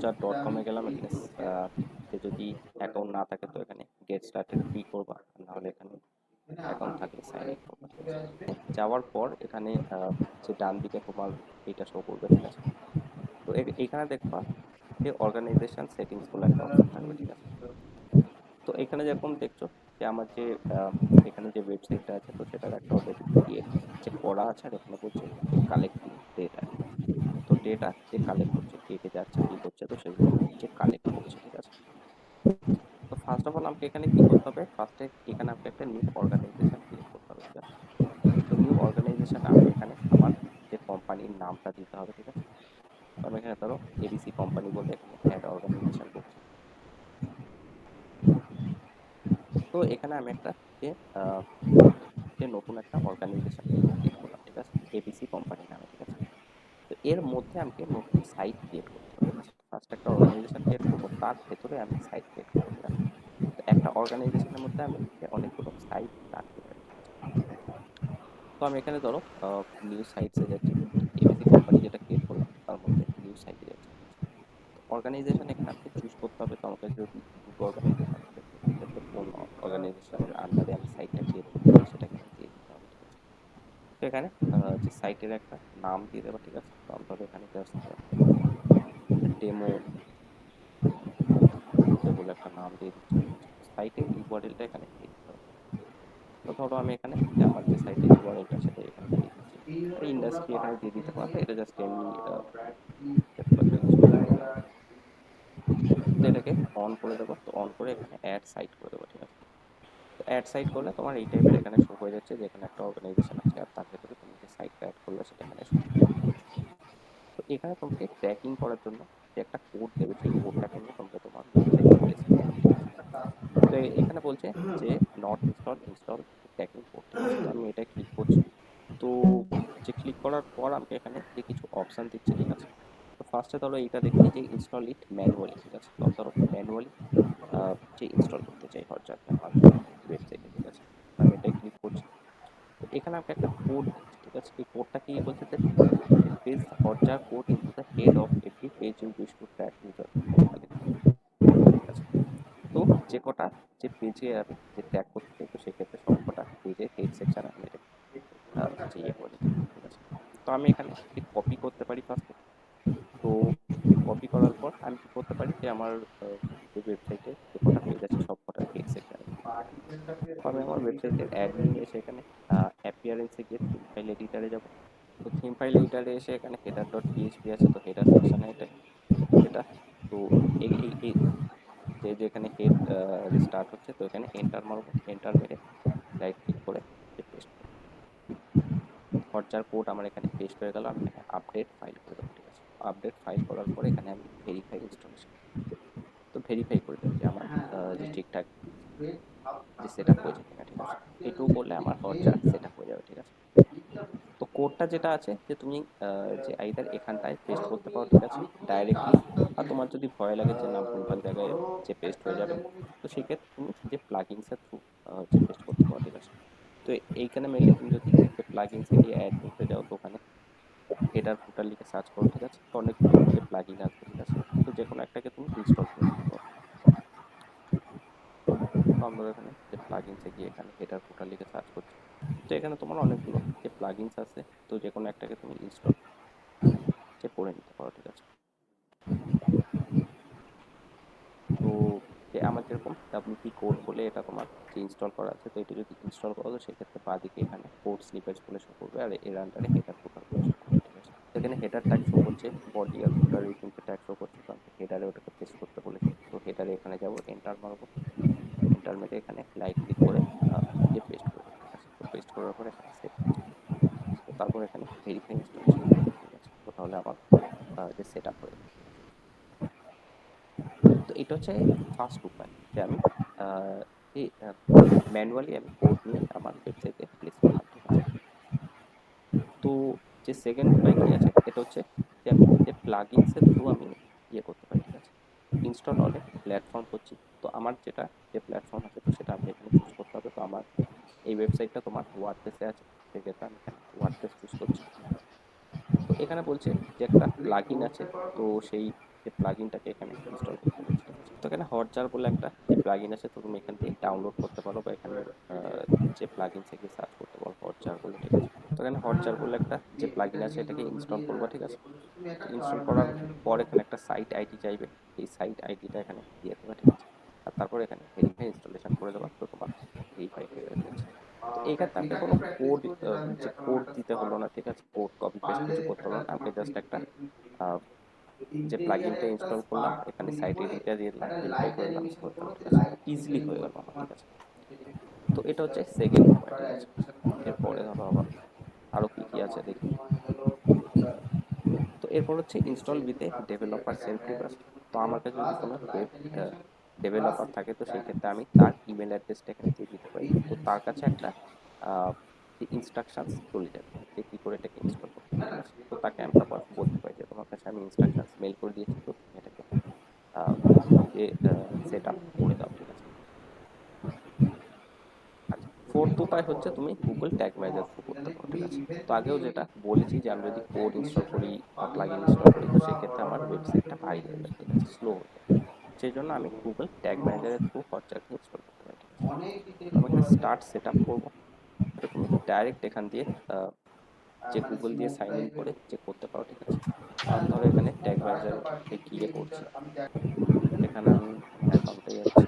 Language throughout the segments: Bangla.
hotjar.com এ গেলাম। এখানে যে যদি অ্যাকাউন্ট না থাকে তো এখানে গেট স্টার্টেড ফ্রি করবা, নাহলে এখানে অ্যাকাউন্ট থাকলে সাইন ইন করবা, ঠিক আছে। যাওয়ার পর এখানে যে ডান দিকে তোমার এটা শো করবে, ঠিক আছে। তো এখানে দেখবা যে অর্গানাইজেশন সেটিংস বলে একটা অপশন থাকবে, ঠিক আছে। তো এখানে যেরকম দেখছো যে আমার যে এখানে যে ওয়েবসাইটটা আছে তো সেটার একটা অলরেডি ক্রিয়েট যে করা আছে, আর এখানে বলছে যে কালেক্টিং ডেটা, ঠিক আছে। তো ডেটা যে কালেক্ট করছে, কে কে যাচ্ছে কি করছে, তো সেগুলো যে কালেক্ট করছে, ঠিক আছে। তো ফার্স্ট অফ অল আমাকে এখানে কি করতে হবে, ফার্স্টে এখানে আমাকে একটা নিউ অর্গানাইজেশন ক্রিয়েট করতে হবে, ঠিক আছে। তো নিউ অর্গানাইজেশনে আমাকে এখানে আমার যে কোম্পানির নামটা দিতে হবে, ঠিক আছে। তো আমি এখানে ধরো এবিসি কোম্পানি বলে এখানে অ্যাড অর্গানাইজেশন করছি। তো এখানে আমি একটা যে আহ, যে নতুন একটা অর্গানাইজেশন ক্রিয়েট করলাম, ঠিক আছে, এবিসি কোম্পানি নামে, ঠিক আছে। তো এর মধ্যে আমাকে নতুন সাইট ক্রিয়েট করতে হবে, ঠিক আছে। ফার্স্ট একটা অর্গানাইজেশন ক্রিয়েট করবো, তার ভেতরে আমি সাইট ক্রিয়েট করবো, ঠিক আছে। তো একটা অর্গানাইজেশনের মধ্যে আমি অনেকগুলো সাইট রাখতে পারি, ঠিক আছে। তো আমি এখানে ধরো নিউ সাইটসে যাচ্ছি, এবিসি কোম্পানি যেটা ক্রিয়েট করলাম তার মধ্যে নিউ সাইটে যাচ্ছি, ঠিক আছে। তো অর্গানাইজেশন এখানে আমাকে চুজ করতে হবে। তো আমাকে যদি দুটো অর্গানাইজেশন থাকে তো সেক্ষেত্রে কোন অর্গানাইজেশনের আন্ডারে আমি সাইটটা ক্রিয়েট করতে চাই সেটা এখানে দিয়ে দিতে হবে, ঠিক আছে। তো এখানে যে সাইটের একটা নাম দিয়ে দেবো, ঠিক আছে। তো আমি ধরো এখানে জাস্ট ডেমো বলে একটা নাম দিয়ে দিচ্ছি, ঠিক আছে। সাইটের ইউআরএলটা এখানে দিয়ে দিতে হবে। তো ধরো আমি এখানে যে আমার যে সাইটের ইউআরএলটা সেটা এখানে দিয়ে দিচ্ছি। আর ইন্ডাস্ট্রি এখানে দিয়ে দিতে পারো, এটা জাস্ট এমনি ইউজ করার জন্য। তো এটাকে অন করে দেবো। তো অন করে এখানে অ্যাড সাইট করে দেবো, ঠিক আছে। তো অ্যাড সাইট করলে তোমার এই টাইপের এখানে শো হয়ে যাচ্ছে যে এখানে একটা অর্গানাইজেশন আছে, আর তার ভেতরে তুমি যে সাইটটা অ্যাড করলে সেটা এখানে শো করবে, ঠিক আছে। তো এখানে তোমাকে ট্র্যাকিং করার জন্য যে একটা কোড দেবে, সেই কোডটাকে নিয়ে তোমাকে তোমার ওয়েবসাইটে প্লেস করতে হবে, ঠিক আছে। তো এখানে বলছে যে নট ইনস্টল ট্র্যাকিং কোড, ঠিক আছে। তো আমি এটা ক্লিক করছি। তো যে ক্লিক করার পর আমাকে এখানে যে কিছু অপশান দিচ্ছে, ঠিক আছে। তো ফার্স্টে ধরো এইটা দেখছি যে ইনস্টল ইট ম্যানুয়ালি, ঠিক আছে। তো আমি ধরো ম্যানুয়ালি যে ইনস্টল করতে চাই হটজারকে আমার ওয়েবসাইটে, ঠিক আছে। তো আমি এটাই ক্লিক করছি। তো এখানে আমাকে একটা কোড দিচ্ছে, ঠিক আছে। এই কোডটা কি বলছে যে page the Hotjar code into the head of every page you wish to track user collect, ঠিক আছে। তো যে কটা যে পেজে আমি যে ট্যাগ করতে চাই তো সেক্ষেত্রে সব কটা পেজের হেড সেকশনে আমি এটা যে ইয়ে করে নিতে পারি, ঠিক আছে। তো আমি এখানে কপি করতে পারি ফার্স্টে। তো কপি করার পর আমি কি করতে পারি যে আমার যে ওয়েবসাইটে যে কটা পেজ আছে সব কটার হেড সেকশনে দিতে পারি, ঠিক আছে। তো আমি আমার ওয়েবসাইটের অ্যাডমিনে এসে এখানে অ্যাপিয়ারেন্সে গিয়ে থিম ফাইল এডিটারে যাব। তো থিম ফাইল এডিটারে এসে এখানে হেডার ডট পিএইচপি আছে, তো হেডার সেকশনে এটা। তো এই এই এই যে যেখানে হেড স্টার্ট হচ্ছে তো এখানে এন্টার মারবো, এন্টার মেরে রাইট ক্লিক করে পেস্ট করবো। হটজার কোড আমার এখানে পেস্ট হয়ে গেল। আমি এখানে আপডেট ফাইল করে দেবো, ঠিক আছে। আপডেট ফাইল করার পরে এখানে আমি ভেরিফাই ইনস্টলেশন, তো ভেরিফাই করে দেবো যে আমার যে ঠিকঠাক যে সেট আপ হয়েছে কিনা, ঠিক আছে। এটুকু করলে আমার হটজার সেট আপ হয়ে যাবে, ঠিক আছে। তো কোডটা যেটা আছে যে তুমি যে আইদার এখানটায় পেস্ট করতে পারো, ঠিক আছে, ডাইরেক্টলি। আর তোমার যদি ভয় লাগে যে না ভুলভাল জায়গায় যে পেস্ট হয়ে যাবে তো সেক্ষেত্রে তুমি যে প্লাগইনসের থ্রু হচ্ছে পেস্ট করতে পারো, ঠিক আছে। তো এইখানে মেনলি তুমি যদি যে প্লাগইনসে গিয়ে অ্যাড নিতে যাও তো ওখানে হেডার ফুটার লিখে সার্চ করো, ঠিক আছে। তো অনেকগুলো যে প্লাগইন আসবে, ঠিক আছে। তো যে কোনো একটাকে তুমি ইনস্টল করে নিতে পারো। তো আমরা এখানে যে প্লাগইনসে গিয়ে এখানে হেডার ফুটার লিখে সার্চ করছি। তো এখানে তোমার অনেকগুলো যে প্লাগইনস আছে, তো যে কোনো একটাকে তুমি ইনস্টল যে করে নিতে পারো, ঠিক আছে। তো যে আমার যেরকম ডাব্লিউপি কোড বলে এটা তোমার যে ইনস্টল করা আছে, তো এটা যদি ইনস্টল করো তো সেক্ষেত্রে বাঁদিকে এখানে কোড স্নিপেটস বলে শো করবে, আর এর আন্ডারে হেডার ফুটার বলে শো করবে, ঠিক আছে। তো এখানে হেডার ট্যাগ শো করছে, বডি আর ফুটার এই তিনটে ট্যাগ শো করছে। তো আমি হেডারে ওটাকে পেস্ট করতে বলেছি। তো হেডারে এখানে যাবো, এন্টার মারবো, এন্টার মেরে এখানে রাইট ক্লিক করে যে পেস্ট করে দেবো, ঠিক আছে। তো পেস্ট করার পর এখানে সেভ করবো। তো তারপর এখানে ভেরিফাই ইনস্টলেশন করবো, ঠিক আছে। তো তাহলে আমার যে সেট আপ হয়ে যাবে, ঠিক আছে। তো এটা হচ্ছে ফার্স্ট উপায় যে আমি যে ম্যানুয়ালি আমি কোড নিয়ে আমার ওয়েবসাইটে প্লেস করলাম, ঠিক আছে। তো যে সেকেন্ড উপায় কি আছে এটা হচ্ছে যে আমি যে প্লাগইনসের থ্রু আমি ইয়ে করতে পারি, ঠিক আছে। ইনস্টল অলে প্ল্যাটফর্ম করছি। তো আমার যেটা যে প্ল্যাটফর্ম আছে তো সেটা আমাকে এখানে চুজ করতে হবে। তো আমার এই ওয়েবসাইটটা তোমার ওয়ার্ডপ্রেসে আছে, সেক্ষেত্রে আমি এখানে ওয়ার্ডপ্রেস চুজ করছি। তো এখানে বলছে যে একটা প্লাগইন আছে, তো সেই যে প্লাগইনটাকে এখানে ইনস্টল করতে বলছে, ঠিক আছে। তো এখানে হটজার বলে একটা যে প্লাগইন আছে, তো তুমি এখান থেকে ডাউনলোড করতে পারো বা এখানে যে প্লাগইন থেকে সার্চ করতে পারো হটজার বলে, ঠিক আছে। তো এখানে হটজার বলে একটা যে প্লাগইন আছে এটাকে ইনস্টল করবা, ঠিক আছে। ইনস্টল করার পর এখানে একটা সাইট আইডি চাইবে, এই সাইট আইডিটা এখানে দিয়ে দেবা, ঠিক আছে। আর তারপর এখানে ভেরিফাই ইনস্টলেশন করে দেবা, তো তোমার ভেরিফাই হয়ে যাবে, ঠিক আছে। তো এইখানে আমাকে কোনো কোড যে কোড দিতে হলো না, ঠিক আছে, কোড কপি পেস্ট কিছু করতে হলো না, আমাকে জাস্ট একটা যে প্লাগইনটা ইনস্টল করলাম এখানে সাইট আইডিটা দিয়ে দিলাম, ভেরিফাই করে দিলাম, হয়ে গেল, ঠিক আছে। তো ইজিলি হয়ে গেল আমার, ঠিক আছে। তো এটা হচ্ছে সেকেন্ড উপায়, ঠিক আছে। এরপরে ধরো আবার আরো কি কি আছে দেখি। তো এরপর হচ্ছে install with a developer self, ঠিক আছে। তো আমার কাছে যদি কোনো ওয়েব ডেভেলপার থাকে তো সেই ক্ষেত্রে আমি তার ইমেল অ্যাড্রেসটা এখানে দিয়ে দিতে পারি, তো তার কাছে একটা যে ইনস্ট্রাকশনস চলে যাবে যে কী করে এটাকে ইনস্টল করতে হবে, ঠিক আছে। তো তাকে আমি তারপর বলতে পারি যে তোমার কাছে আমি ইনস্ট্রাকশনস মেল করে দিয়েছি, তো তুমি এটাকে সেট আপ করে দাও, ঠিক আছে। আচ্ছা, ফোর্থ উপায় হচ্ছে তুমি গুগল ট্যাগ ম্যানেজার থ্রু করতে পারো, ঠিক আছে। তো আগেও যেটা বলেছি যে আমি যদি কোড ইনস্টল করি বা প্লাগইন ইনস্টল করি তো সেই ক্ষেত্রে আমার ওয়েবসাইটটা ভারী হয়ে যায়, ঠিক আছে, স্লো হয়ে যায়। সেই জন্য আমি গুগল ট্যাগ ম্যানেজারের থ্রু হটজারকে ইনস্টল করতে পারি, ঠিক আছে। তো আমি এখানে স্টার্ট সেট আপ করবো, তো তুমি ডাইরেক্ট এখান দিয়ে যে গুগল দিয়ে সাইন ইন করে যে করতে পারো, ঠিক আছে। তো আমি ধরো এখানে ট্যাগ ম্যানেজারে গিয়ে করছি, এখানে আমি অ্যাকাউন্টে যাচ্ছি,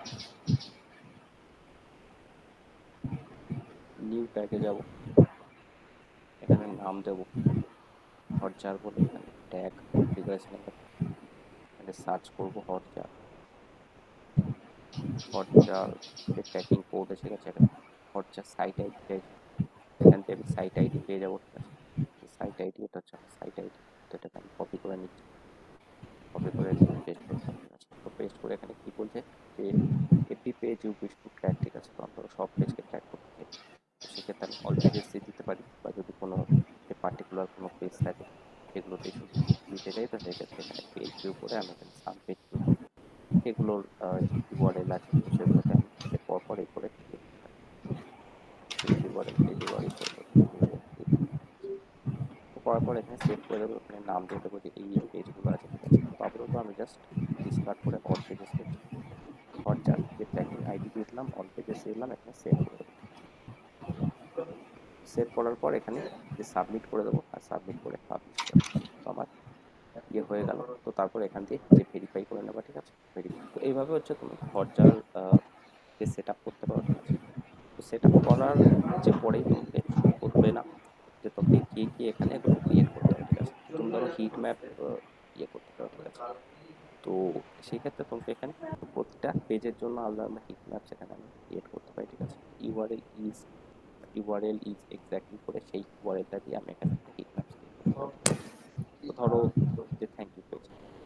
নিউ ট্যাগে যাব, এখানে নাম দেবো হটজার বলে, এখানে ট্যাগ কনফিগারেশনে যাব, এখানে সার্চ করবো হটজার, হটজার যে ট্র্যাকিং কোড এসে গেছে, এখানে হটজার সাইট আইডি চাইছে, এখান থেকে আমি সাইট আইডি পেয়ে যাবো, ঠিক আছে। সাইট আইডি এটা হচ্ছে আমার সাইট আইডি, তো এটাকে আমি কপি করে নিচ্ছি, কপি করে এখানে পেস্ট করলাম, ঠিক আছে। তো পেস্ট করে এখানে কি বলছে যে every page you wish to track, ঠিক আছে। তো আমি ধরো সব পেজকে ট্র্যাক করতে চাই, তো সেক্ষেত্রে আমি অল পেজেসই দিতে পারি, বা যদি কোনো যে পার্টিকুলার কোনো পেজ থাকে সেগুলোতে শুধু দিতে চাই তো সেক্ষেত্রে এখানে পেজ ভিউ করে আমি এখানে সাম পেজ ভিউ করে সেগুলোর যে ইউআরএল আছে তো সেগুলোকে আমি পর পর এই করে দিয়ে দিতে পারি, পেজ ইউআরএল তো করার পর এখানে সেভ করে দেবো, এখানে নাম দিয়ে দেবো যে এই পেজগুলো আছে, ঠিক আছে। তো আপাতত আমি জাস্ট ডিসকার্ড করে অল পেজেস করছি, হট যার যে ট্র্যাকিং আইডি দিয়ে দিলাম অল পেজেস দিলাম, এখানে সেভ করে দেবো, সেভ করার পর এখানে যে সাবমিট করে দেবো আর সাবমিট করে পাবলিশ করে দেবো, তো আমার হয়ে গেল। তো তারপর এখান দিয়ে যে ভেরিফাই করে নেবা, ঠিক আছে, ভেরিফাই। তো এইভাবে হচ্ছে তুমি হটজার যে সেট আপ করতে পারো, ঠিক আছে। তো সেট আপ করার যে পরেই তোমাকে শুরু করবে না যে তোকে গিয়ে এখানে এগুলো ক্রিয়েট করতে হবে, ঠিক আছে। তো তুমি ধরো হিট ম্যাপ করতে চাও, ঠিক আছে। তো সেই ক্ষেত্রে তোমাকে এখানে প্রতিটা পেজের জন্য আলাদা আলাদা হিট ম্যাপ সেখানে আমি ক্রিয়েট করতে পারি, ঠিক আছে। URL is URL is exactly করে সেই ইউআরএলটা দিয়ে আমি এখানে একটা হিট ম্যাপ ক্রিয়েট করতে পারি, ঠিক আছে। তো ধরো যে থ্যাংক ইউ পেজ,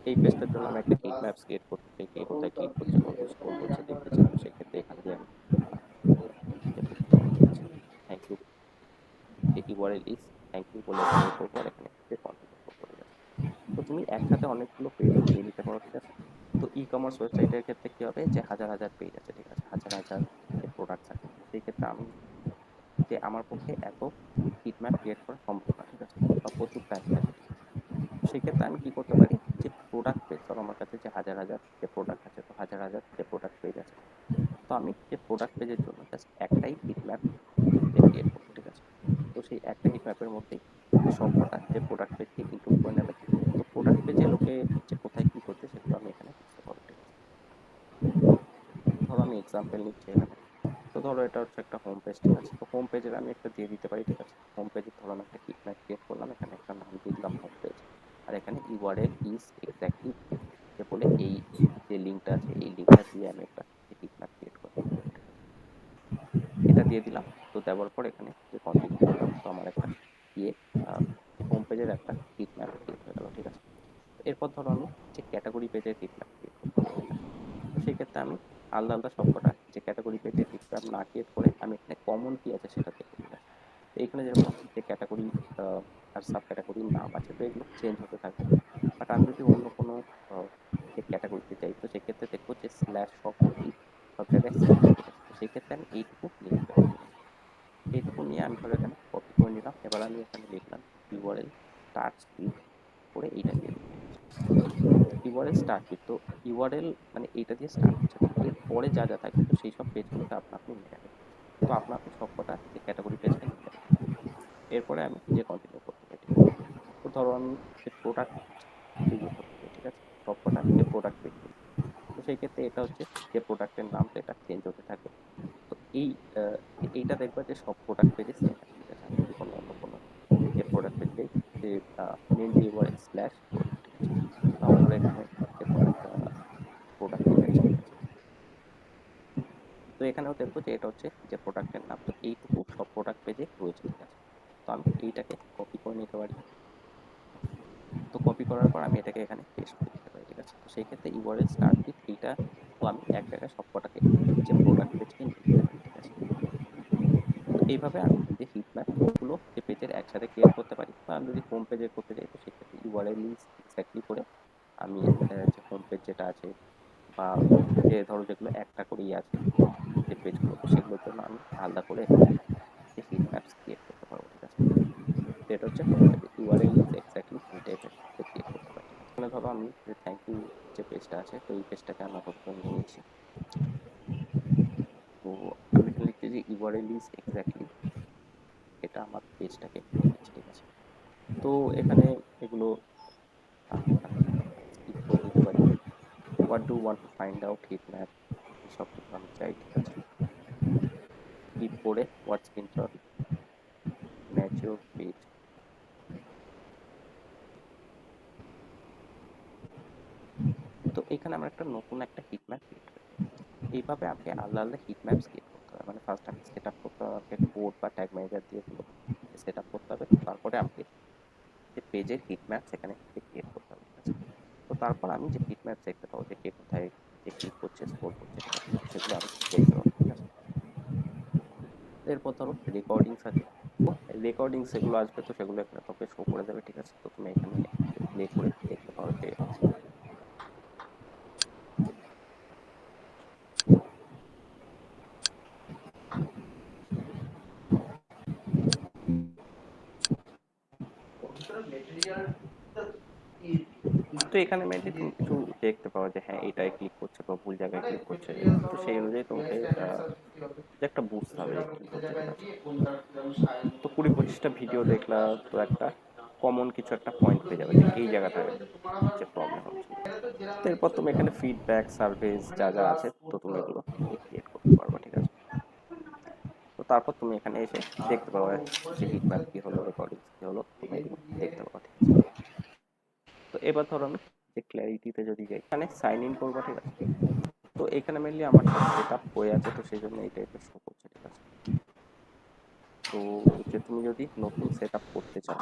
এই পেজটার জন্য আমি একটা হিট ম্যাপস ক্রিয়েট করতে চাই, কে কোথায় ক্লিক করছে কত স্ক্রল করছে দেখতে চাই, তো সেক্ষেত্রে এখান দিয়ে আমি লিখতে পারবো, ঠিক আছে। থ্যাংক ইউ, যে ইউআরএল ইজ থ্যাংক ইউ বলে এখানে করবো আর এখানে কনফিগার করবো, ঠিক আছে। তো তুমি একসাথে অনেকগুলো পেজও দিয়ে দিতে পারো, ঠিক আছে। তো ই কমার্স ওয়েবসাইটের ক্ষেত্রে কী হবে যে হাজার হাজার পেজ আছে, ঠিক আছে, হাজার হাজার যে প্রোডাক্টস আছে, তো সেই ক্ষেত্রে আমি যে আমার পক্ষে এত হিট ম্যাপ ক্রিয়েট করা সম্ভব না, ঠিক আছে, বা প্রচুর টাইম লাগে, ঠিক আছে। তো সেক্ষেত্রে আমি কী করতে পারি যে প্রোডাক্ট পেজ, ধরো আমার কাছে যে হাজার হাজার যে প্রোডাক্ট আছে তো হাজার হাজার যে প্রোডাক্ট পেজ আছে, তো আমি যে প্রোডাক্ট পেজের জন্য জাস্ট একটাই হিট ম্যাপ যে ক্রিয়েট করবো, ঠিক আছে। তো সেই একটা হিট ম্যাপের মধ্যেই সব কটা যে প্রোডাক্ট পেজকে ইনক্লুড করে নেবে, তো প্রোডাক্ট পেজে লোকে যে কোথায় কী করছে সেগুলো আমি এখানে বুঝতে পারবো, ঠিক আছে। ধরো আমি এক্সাম্পল নিচ্ছি এখানে, তো ধরো এটা হচ্ছে একটা হোম পেজ, ঠিক আছে। তো হোম পেজের আমি একটা দিয়ে দিতে পারি, ঠিক আছে। হোম পেজে ধরো আমি একটা হিট ম্যাপ ক্রিয়েট করলাম, এখানে একটা নাম দিয়ে দিলাম হোম পেজ, আর এখানে ইউআরএল ইজ এক্স্যাক্টলি যে বলে এই যে লিঙ্কটা আছে এই লিঙ্কটা দিয়ে আমি একটা হিট ম্যাপ ক্রিয়েট করে নিতে পারবো, ঠিক আছে। এটা দিয়ে দিলাম, তো দেওয়ার পর এখানে যে কন্টিনিউ করলাম তো আমার একটা ইয়ে হোম পেজের একটা হিট ম্যাপ ক্রিয়েট হয়ে গেল, ঠিক আছে। তো এরপর ধরো আমি যে ক্যাটাগরি পেজের হিট ম্যাপ ক্রিয়েট করতে চাই এখানে, তো সেই ক্ষেত্রে আমি আলাদা আলাদা সবকটা যে ক্যাটাগরি পেজের হিট ম্যাপ না ক্রিয়েট করে আমি এখানে কমন কি আছে সেটা দেখবো, ঠিক আছে। তো এখানে যেরকম যে ক্যাটাগরি আর সাব ক্যাটাগরির নাম আছে তো এগুলো চেঞ্জ হতে থাকবে, বাট আমি যদি অন্য কোনো যে ক্যাটাগরিতে চাই তো সেক্ষেত্রে দেখবো যে স্ল্যাশ সব অবধি সব জায়গায় সেম, ঠিক আছে। তো সেই ক্ষেত্রে আমি এইটুকু লিখতে পারি, ঠিক আছে। এইটুকু নিয়ে আমি ধরো এখানে কপি করে নিলাম, এবার আমি এখানে লিখলাম ইউআরএল স্টার্ট স্পিড করে এইটা দিয়ে দিলাম, ঠিক আছে। ইউআরএল স্টার্ট উইথ, তো ইউআরএল মানে এইটা দিয়ে স্টার্ট হচ্ছে, তো এর পরে যা যা থাকবে তো সেই সব পেজগুলোকে আপনা আপনি নিয়ে নেবে। তো আপনা আপনি সব কটা যে ক্যাটাগরি পেজকে নিয়ে নেবে। এরপরে আমি যে কন্টিনিউ করতে পারি, ঠিক আছে। তো ধরো আমি যে প্রোডাক্ট রিভিউ করতে চাই, ঠিক আছে, সব কটা যে প্রোডাক্ট পেজ, তো সেই ক্ষেত্রে এটা হচ্ছে যে প্রোডাক্টের নাম, তো এটা চেঞ্জ হতে থাকবে। তো এইটা দেখবা যে সব প্রোডাক্ট পেজে সেম আছে, ঠিক আছে। আমি যদি কোনো অন্য কোনো যে প্রোডাক্ট পেজ দিই, যে মেন যে ইউআরএল স্ল্যাশ প্রোডাক্ট, ঠিক আছে। তারপর ধরো এখানে যে কোনো একটা প্রোডাক্ট ইমেজ, ঠিক আছে। তো এখানেও দেখবো যে এটা হচ্ছে যে প্রোডাক্টের নাম, তো এইটুকু সব প্রোডাক্ট পেজে রয়েছে, ঠিক আছে। তো আমি এইটাকে কপি করে নিতে পারি। তো কপি করার পর আমি এটাকে এখানে পেস্ট করে দিতে পারি, ঠিক আছে। তো সেই ক্ষেত্রে ইউআরএল স্টার্ট উইথ এইটা ও আমি এক জায়গায় সব কটাকে যে প্রোডাক্ট পেজকে নিয়ে নিতে পারি, ঠিক আছে। তো এইভাবে আমি যে হিট ম্যাপ গুলো যে পেজের একসাথে ক্রিয়েট করতে পারি, বা আমি যদি হোম পেজে করতে চাই তো সেক্ষেত্রে ইউআরএল লিঙ্ক এক্স্যাক্টলি করে আমি যে হোম পেজ যেটা আছে, বা যে ধরো যেগুলো একটা করেই আছে যে পেজগুলো, তো সেগুলোর জন্য আমি আলাদা করে এখানে যে হিট ম্যাপস ক্রিয়েট করতে পারবো, ঠিক আছে। তো এটা হচ্ছে হোম পেজে ইউআরএল লিঙ্ক এক্স্যাক্টলি এই টাইপের ক্রিয়েট করতে পারি, ঠিক আছে। মানে ধরো আমি যে থ্যাংক ইউ যে পেজটা আছে, তো এই পেজটাকে আমি আপাতত নিয়ে নিচ্ছি। তো আমি এখানে লিখছি যে ইউআরএল ইজ এক্স্যাক্টলি, এটা আমার পেজটাকে নিয়ে নিচ্ছি, ঠিক আছে। তো এখানে এগুলো আমি এখানে স্কিপ করে দিতে পারি। What do want to find out hit map, এসব কিছু আমি চাই, ঠিক আছে। স্কিপ করে হোয়াটস স্ক্রিনশট ম্যাচ ইউর পেজ। তো এখানে আমরা একটা নতুন একটা হিট ম্যাপ ক্রিয়েট করি। এইভাবে আমাকে আলাদা আলাদা হিট ম্যাপস ক্রিয়েট করতে হবে। মানে ফার্স্ট আমাকে সেট আপ করতে হবে, আমাকে কোড বা ট্যাগ ম্যানেজার দিয়ে এগুলো সেট আপ করতে হবে। তারপরে আমাকে যে পেজের হিট ম্যাপ সেখানে ক্রিয়েট করতে হবে, ঠিক আছে। তো তারপর আমি যে হিট ম্যাপ দেখতে পাবো যে কে কোথায় যে ক্লিক করছে, স্ক্রল করছে, ঠিক আছে, তো সেগুলো আমি দেখতে পাবো, ঠিক আছে। এরপর ধরো রেকর্ডিংস আছে, তো রেকর্ডিংস এগুলো আসবে, তো সেগুলো এখানে তোকে শো করে দেবে, ঠিক আছে। তো তুমি এখানে প্লে করে দেখতে পারো যে তো এখানে মেনলি তুমি কিছু দেখতে পাও যে হ্যাঁ এটাই ক্লিক করছে বা ভুল জায়গায় ক্লিক করছে, তো সেই অনুযায়ী তোমাকে যে একটা বুঝতে হবে যে কি হচ্ছে, ঠিক আছে। তো 20-25টা ভিডিও দেখলা, তো একটা কমন কিছু একটা পয়েন্ট পেয়ে যাবে যে এই জায়গাটায় যে প্রবলেম হচ্ছিল। তো এরপর তুমি এখানে ফিডব্যাক সার্ভিস যা যা আছে, তো তুমি এগুলো ক্রিয়েট করতে পারবে, ঠিক আছে। তো তারপর তুমি এখানে এসে দেখতে পাবে যে হিট ম্যাপ কি হলো, রেকর্ডিংস কি হলো, তুমি এগুলো দেখতে পাবো, ঠিক আছে। তো এবার ধরো আমি যে ক্ল্যারিটিতে যদি যাই, এখানে সাইন ইন করবো, ঠিক আছে। তো এখানে মেনলি আমার সেট আপ হয়ে আছে, তো সেই জন্য এই টাইপের শো করছে, ঠিক আছে। তো যে তুমি যদি নতুন সেট আপ করতে চাও,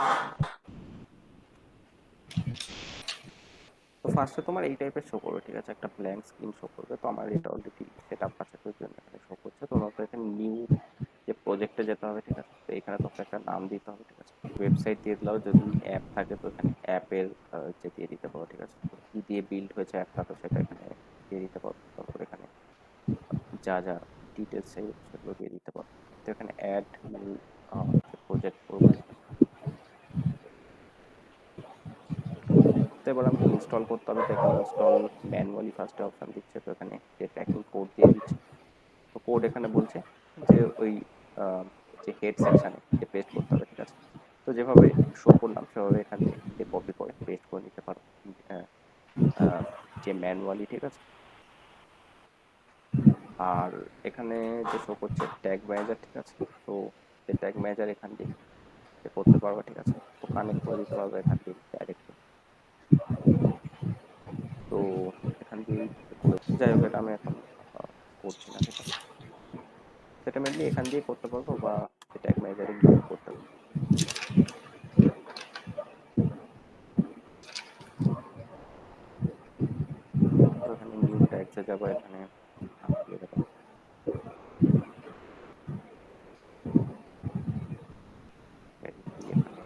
তো ফার্স্টে তোমার এই টাইপের শো করবে, ঠিক আছে, একটা ব্ল্যাঙ্ক স্ক্রিন শো করবে। তো আমার এটা অলরেডি সেট আপ আছে, তো ওই জন্য এখানে শো করছে। তোমার তো এখানে নিউ যে প্রজেক্টে যেতে হবে, ঠিক আছে। তো এখানে তোমাকে একটা নাম দিতে হবে, ঠিক আছে। ওয়েবসাইট দিয়ে দিলেও, যদি অ্যাপ থাকে তো এখানে অ্যাপের যে দিয়ে দিতে পারো, ঠিক আছে। তো কি দিয়ে বিল্ড হয়েছে অ্যাপটা, তো সেটা এখানে দিয়ে দিতে পারো। তারপর এখানে যা যা ডিটেলস সেগুলো দিয়ে দিতে পারো। তো এখানে অ্যাড নিউ যে প্রজেক্ট করবো, ঠিক আছে। তো এবার আমাকে ইনস্টল করতে হবে, তো এখানে ইনস্টল ম্যানুয়ালি ফার্স্টে অপশন দিচ্ছে, তো এখানে যে ট্র্যাকিং কোড দিয়ে দিচ্ছে। তো কোড এখানে বলছে যে ওই আহ, যে হেড সেকশানে যে পেস্ট করতে হবে, ঠিক আছে। তো যেভাবে শো করলাম সেভাবে এখান থেকে কপি করে পেস্ট করে নিতে পারো আহ, যে ম্যানুয়ালি, ঠিক আছে। আর এখানে যে শো করছে ট্যাগ ম্যানেজার, ঠিক আছে। তো যে ট্যাগ ম্যানেজার এখান দিয়ে করতে পারবে, ঠিক আছে। তো কানেক্ট করে দিতে পারবে এখান দিয়ে ডাইরেক্টলি। তো এখান দিয়ে করে, যাই হোক এটা আমি এখন করছি না, ঠিক আছে। সেটা মেনলি এখান দিয়ে করতে পারবো, বা ট্যাগ ম্যানেজারে গিয়েও করতে পারবো। তো এখানে নিউ ট্যাগসে যাবো, এখানে নাম দিয়ে দেবো, ক্ল্যারিটি। এখানে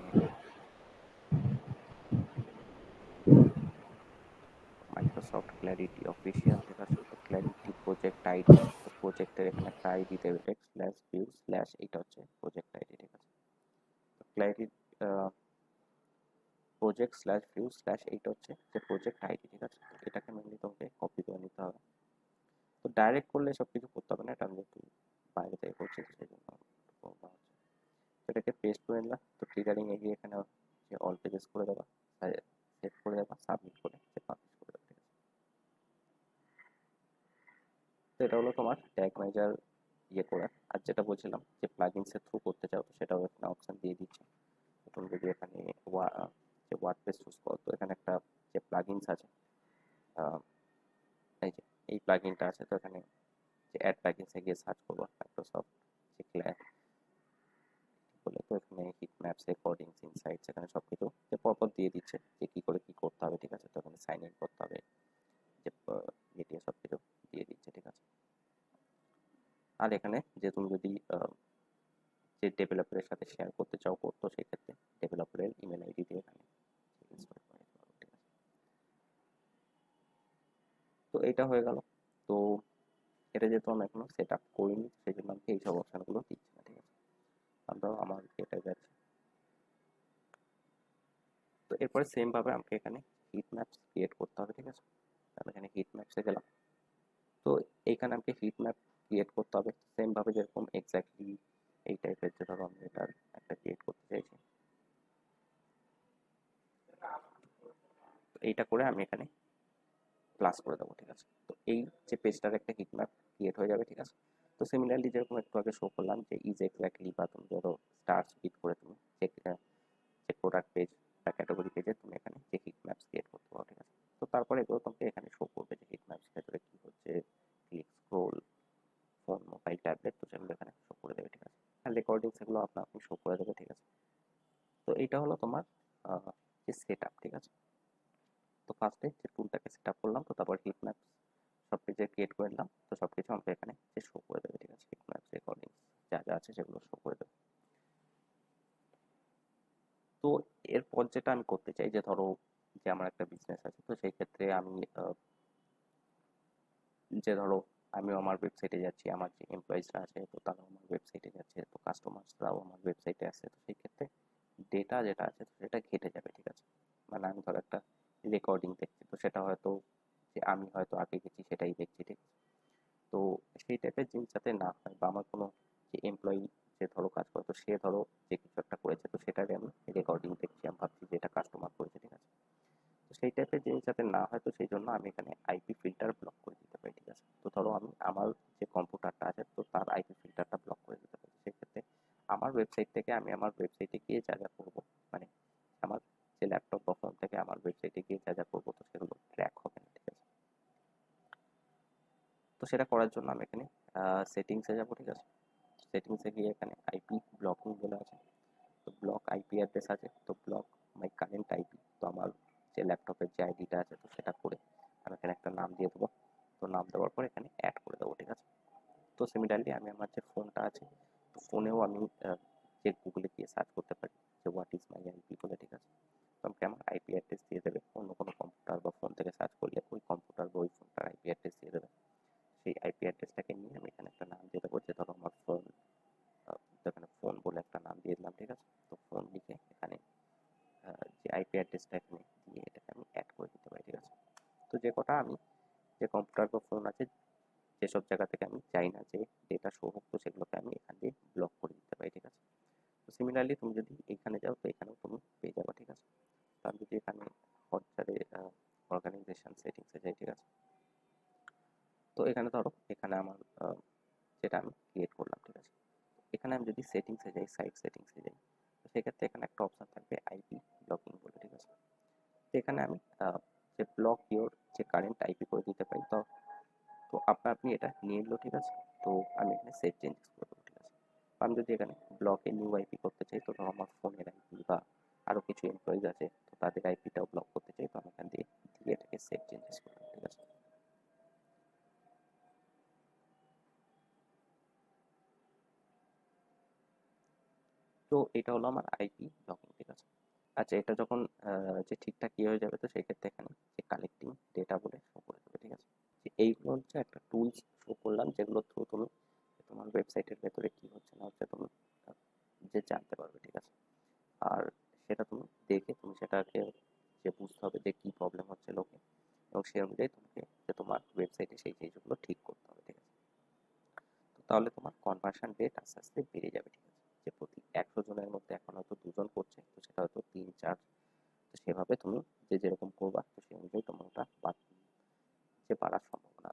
মাইক্রোসফট ক্ল্যারিটি অফিসিয়াল, ঠিক আছে। তো ক্ল্যারিটি প্রজেক্ট আইডি, তো প্রজেক্টের এখানে একটা আইডি দেবে, টেক্সট স্ল্যাশ ভিউ স্ল্যাশ, এটা হচ্ছে প্রজেক্ট আইডি, ঠিক আছে। তো clarity project slash view slash এইটা হচ্ছে যে প্রজেক্ট আইডি, ঠিক আছে। তো এটাকে মেনলি তোমাকে কপি করে নিতে হবে। তো ডাইরেক্ট করলে সব কিছু করতে হবে না, এটা আমি একটু বাইরে থেকে করছি তো সেই জন্য বলা হচ্ছে। তো এটাকে পেস্ট করে নিলাম। তো ট্রিগারিং এ গিয়ে এখানে যে অল পেজেস করে দেবা, সেভ করে দেবা, সাবমিট করে যে পাবলিশ করে দেবা, ঠিক আছে। তো এটা হলো তোমার ট্যাগ ম্যানেজার ইয়ে করে। আর যেটা বলছিলাম যে প্লাগইনসের থ্রু করতে চাও, তো সেটাও এখানে অপশন দিয়ে দিচ্ছে। তুমি যদি এখানে যে ওয়ার্ডপ্রেস চুজ করো, তো এখানে একটা যে প্লাগইনস আছে, এই যে এই প্লাগইনটা আছে, তো এখানে যে অ্যাড প্লাগইনসে গিয়ে সার্চ করবো মাইক্রোসফট যে ক্ল্যাক বলে, তো এখানে হিট ম্যাপস, রেকর্ডিংস, ইনসাইটস, এখানে সব কিছু যে পরপর দিয়ে দিচ্ছে যে কী করে কী করতে হবে, ঠিক আছে। তো এখানে সাইন ইন করতে হবে, যে এটি সব কিছু দিয়ে দিচ্ছে, ঠিক আছে। আর এখানে যে তুমি যদি যে ডেভেলপারের সাথে শেয়ার করতে চাও কোড, তো সেই ক্ষেত্রে ডেভেলপারের ইমেল আইডি দিয়ে এখানে ইনস্টল করে নিতে পারো, ঠিক আছে। তো এটা হয়ে গেল। তো এটা যেহেতু আমি এখনো সেট আপ করিনি, সেই জন্য আমাকে এইসব অপশানগুলো দিচ্ছে না, ঠিক আছে। আমরা আমার এটা যাচ্ছে। তো এরপরে সেমভাবে আমাকে এখানে হিট ম্যাপস ক্রিয়েট করতে হবে, ঠিক আছে। আমি এখানে হিট ম্যাপসে গেলাম। তো এইখানে আমাকে হিট ম্যাপ ক্রিয়েট করতে হবে সেমভাবে, যেরকম এক্স্যাক্টলি এই টাইপের, যে ধরো আমি এটার একটা ক্রিয়েট করতে চাইছি। তো এইটা করে আমি এখানে প্লাস করে দেবো, ঠিক আছে। তো এই যে পেজটার একটা হিট ম্যাপ ক্রিয়েট হয়ে যাবে, ঠিক আছে। তো সিমিলারলি যেরকম একটু আগে শো করলাম যে ইজ এক্স্যাক্টলি, বা তুমি ধরো স্টার স্পিড করে তুমি যে প্রোডাক্ট পেজ বা ক্যাটাগরি পেজে তুমি এখানে যে হিট ম্যাপস ক্রিয়েট করতে পারো, ঠিক আছে। তো তারপরে এগুলো তোমাকে এখানে শো করবে যে হিট ম্যাপস ভেতরে কী হচ্ছে, click, scroll, phone, mobile, tablet, তো সেগুলো এখানে শো করে দেবে, ঠিক আছে। আর রেকর্ডিংস এগুলো আপনি শো করে দেবে, ঠিক আছে। তো এইটা হলো তোমার যে সেট আপ, ঠিক আছে। তো ফার্স্টে যে টুলটাকে সেট আপ করলাম, তো তারপর হিট ম্যাপস সব কিছু ক্রিয়েট করে নিলাম। তো সব কিছু আমাকে এখানে যে শো করে দেবে, ঠিক আছে। হিট ম্যাপস, রেকর্ডিংস যা যা আছে সেগুলো শো করে দেবে। তো এরপর যেটা আমি করতে চাই, যে ধরো যে আমার একটা বিজনেস আছে, তো সেই ক্ষেত্রে আমি যে ধরো আমিও আমার ওয়েবসাইটে যাচ্ছি, আমার যে এমপ্লয়িজরা আছে তো তারাও আমার ওয়েবসাইটে যাচ্ছে, তো কাস্টমার্সরাও আমার ওয়েবসাইটে আসছে, তো সেই ক্ষেত্রে ডেটা যেটা আছে তো সেটা ঘেটে যাবে, ঠিক আছে। মানে আমি ধরো একটা রেকর্ডিং দেখছি, তো সেটা হয়তো যে আমি হয়তো আগে গেছি সেটাই দেখছি, ঠিক আছে। তো সেই টাইপের জিনিস যাতে না হয়, বা আমার কোনো যে এমপ্লয়ি যে ধরো কাজ করে, তো সে ধরো যে কিছু একটা করেছে, তো সেটাকে আমি রেকর্ডিং দেখছি, আমি ভাবছি যে এটা কাস্টমার করেছে, ঠিক আছে। তো সেই টাইপের জিনিস যাতে না হয়, তো সেই জন্য আমি এখানে আইপি ফিল্টার ব্লক করে দিতে পারি, ঠিক আছে। তো ধরো আমি আমার যে কম্পিউটারটা আছে, তো তার আইপি ফিল্টারটা ব্লক করে দিতে পারি। সেক্ষেত্রে আমার ওয়েবসাইট থেকে আমি আমার ওয়েবসাইটে গিয়ে যা যা করবো, মানে আমার যে ল্যাপটপ বা ফোন থেকে আমার ওয়েবসাইটে গিয়ে যা যা করবো, তো সেগুলো ট্র্যাক হবে না, ঠিক আছে। তো সেটা করার জন্য আমি এখানে সেটিংসে যাবো, ঠিক আছে। সেটিংসে গিয়ে এখানে আইপি ব্লকিং বলে আছে, তো ব্লক আইপি অ্যাড্রেস আছে, তো ব্লক মাই কারেন্ট আইপি, তো আমার যে ল্যাপটপের যে আইডিটা আছে তো সেটা করে আমি এখানে একটা নাম দিয়ে দেবো। তো নাম দেওয়ার পর এখানে অ্যাড করে দেবো, ঠিক আছে। তো সিমিলারলি আমি আমার যে ফোনটা আছে, তো ফোনেও আমি যে গুগলে গিয়ে সার্চ করতে পারি যে হোয়াট ইজ মাই আইপি বলে, ঠিক আছে। তো আমাকে আমার আইপি অ্যাড্রেস দিয়ে দেবে, অন্য কোনো কম্পিউটার বা ফোন থেকে সার্চ করলে ওই কম্পিউটার বা ওই ফোনটার আইপি অ্যাড্রেস দিয়ে দেবে। সেই আইপি অ্যাড্রেসটাকে নিয়ে আমি এখানে একটা নাম দিয়ে দেবো, যে ধরো আমার ফোন, তো এখানে ফোন বলে একটা নাম দিয়ে দিলাম, ঠিক আছে। তো ফোন লিখে এখানে যে আইপি অ্যাড্রেসটা এখানে দিয়ে এটাকে আমি অ্যাড করে দিতে পারি, ঠিক আছে। তো যে কটা আমি যে কম্পিউটার বা ফোন আছে, যেসব জায়গা থেকে আমি চাই না যে ডেটা শো হোক, তো সেগুলোকে আমি এখান দিয়ে ব্লক করে দিতে পারি, ঠিক আছে। তো সিমিলারলি তুমি যদি এখানে যাও, তো এখানেও তুমি পেয়ে যাবে, ঠিক আছে। তো আমি যদি এখানে হটজারে অর্গানাইজেশন সেটিংসে যাই, ঠিক আছে। তো এখানে ধরো এখানে আমার যেটা আমি ক্রিয়েট করলাম, ঠিক আছে। এখানে আমি যদি সেটিংসে যাই, সাইট সেটিংসে যাই, তো সেক্ষেত্রে এখানে একটা অপশান থাকবে আইপি ব্লকিং বলে, ঠিক আছে। তো এখানে আমি যে ব্লক ইওর যে কারেন্ট আইপি করে দিতে পারি। তো তো আপনি এটা নিয়ে নিলো, ঠিক আছে। তো আমি এখানে সেভ চেঞ্জেস করে দেবো, ঠিক আছে। আমি যদি এখানে ব্লকে নিউ আইপি করতে চাই, তো ধরো আমার ফোনের আইপি বা আরও কিছু এমপ্লয়িজ আছে, তো তাদের আইপিটাও ব্লক করতে চাই, তো আমি এখান দিয়ে এটাকে সেভ চেঞ্জেস করলাম, ঠিক আছে। তো এটা হলো আমার আইপি ব্লকিং, ঠিক আছে। আচ্ছা, এটা যখন যে ঠিকঠাক ইয়ে হয়ে যাবে, তো সেই ক্ষেত্রে এখানে যে কালেক্টিং ডেটা বলে শো করে দেবে, ঠিক আছে। যে এইগুলো হচ্ছে একটা টুলস শো করলাম, যেগুলো থ্রু তুমি তোমার ওয়েবসাইটের ভেতরে কি হচ্ছে না হচ্ছে তুমি যে জানতে পারবে, ঠিক আছে। আর সেটা তুমি দেখে তুমি সেটাকে যে বুঝতে হবে যে কী প্রবলেম হচ্ছে লোকে, এবং সেই অনুযায়ী তোমাকে যে তোমার ওয়েবসাইটে সেই জিনিসগুলো ঠিক করতে হবে, ঠিক আছে? তো তাহলে তোমার কনভার্সন রেট আস্তে আস্তে বেড়ে যাবে, ঠিক আছে? যে প্রতি 100 জনের মধ্যে এখন হয়তো 2 জন করছে, তো সেটা হয়তো 3-4, তো সেভাবে তুমি যে যেরকম করবা, তো সেই অনুযায়ী তোমার ওটা যে বাড়ার সম্ভাবনা